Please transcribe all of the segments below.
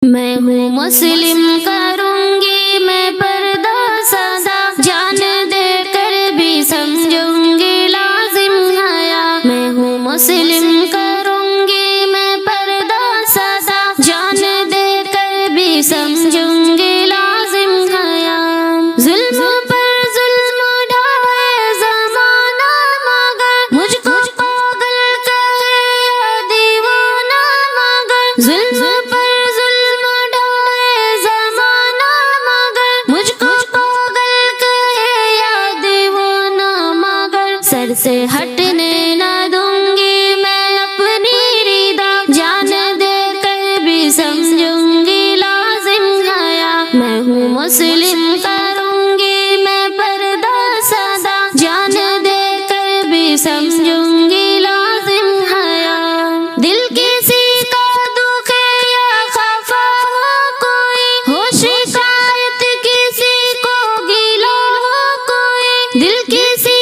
میں ہوں مسلم کروں گی میں پردہ سدا، جان دے کر بھی سمجھوں گی لازم حیا۔ میں ہوں مسلم کروں گی میں پردہ سدا، جان دے کر بھی سمجھوں گی لازم حیا۔ ظلم پر ظلم ڈھائے زمانہ مگر مجھ کو پاگل کہے یا دیوانہ، مگر ظلم پر سر سے ہٹنے نہ دوں گی میں اپنی ردا، جان دے کر بھی سمجھوں گی لازم حیا۔ میں ہوں مسلم کروں گی میں پردہ سدا، جان دے کر بھی سمجھوں گی لازم حیا۔ دل کسی کا دکھے یا خفا ہو کوئی، ہو شکایت کسی کو گیلا ہو کوئی، دل کسی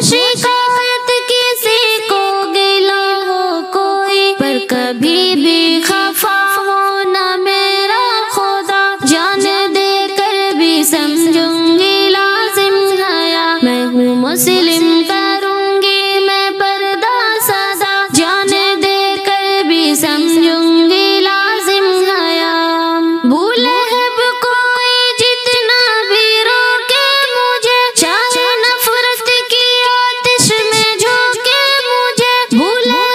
شکایت کسی کو گلا ہو کوئی، پر کبھی بھی خفا ہو نہ میرا خدا، جان دے کر بھی سمجھوں گی لازم حیا۔ میں ہوں مسلم کروں گی میں پردہ سدا، جان دے کر بھی سمجھوں گی لازم حیا۔ بھولے کوئی جتنا بھی روکے مجھے، چاہے نفرت کی آتش میں جھونکے مجھے، بھولے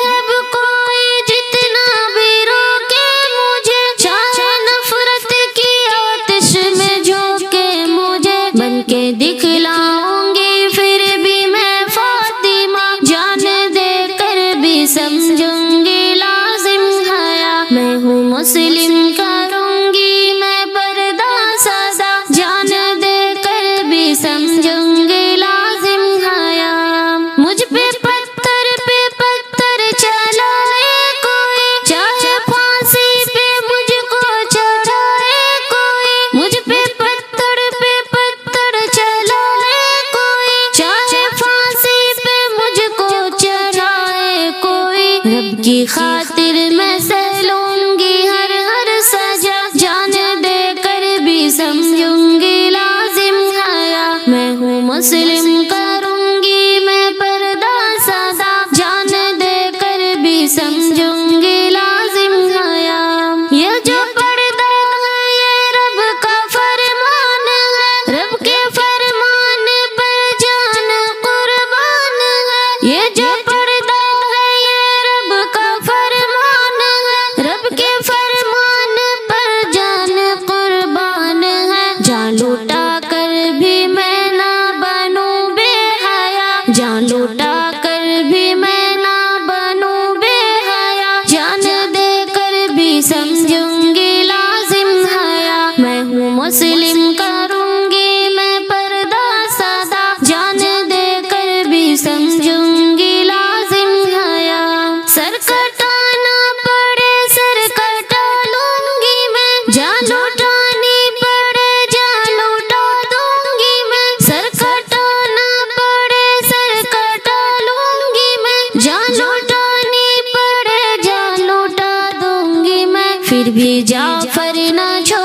کوئی جتنا بھی روکے مجھے، چاہے نفرت کی آتش میں جھونکے مجھے، بن کے دکھلاؤں گی پھر بھی میں فاطمہ، جان دے کر بھی سمجھوں گی لازم حیا۔ میں ہوں مسلم کروں گی میں پردہ سدا، جان دے کر بھی سمجھوں گی لازم حیا۔ مجھ پہ پتھر چلائے کوئی، چاہے پھانسی پہ مجھ کو چڑھائے کوئی، مجھ پہ پتھر چلائے کوئی، چاہے پھانسی پہ مجھ کو چڑھائے کوئی، رب کی خاطر میں سہ لوں گی ہر سجا، جان دے کر بھی سمجھوں گی لازم حیا۔ میں ہوں مسلم کروں گی میں پردہ سدا، جان دے کر بھی سمجھوں گی لازم حیا۔ یہ جو پردہ ہے یہ رب کا فرمان ہے، رب کے فرمان پر جان قربان ہے۔ یہ جو پردہ ہے یہ رب کا فرمان ہے، رب کے فرمان پر جان قربان ہے۔ جان لوٹا کر بھی میں نہ بنوں بے حیا، جان لوٹا کر بھی میں نہ بنوں بے حیا، جان دے کر بھی سمجھوں گی لازم حیا۔ میں ہوں مسلم کروں گی میں پردہ سدا، جان دے کر بھی سمجھوں گی لازم حیا۔ سر کٹانا پڑے سر کٹا لوں گی میں، جان لوٹانی پڑے جان لوٹا دوں گی میں، سر کٹانا پڑے سر کٹا لوں گی میں، جان لوٹانی پڑے جان لوٹا دوں گی میں، پھر بھی جعفر نہ چھوڑ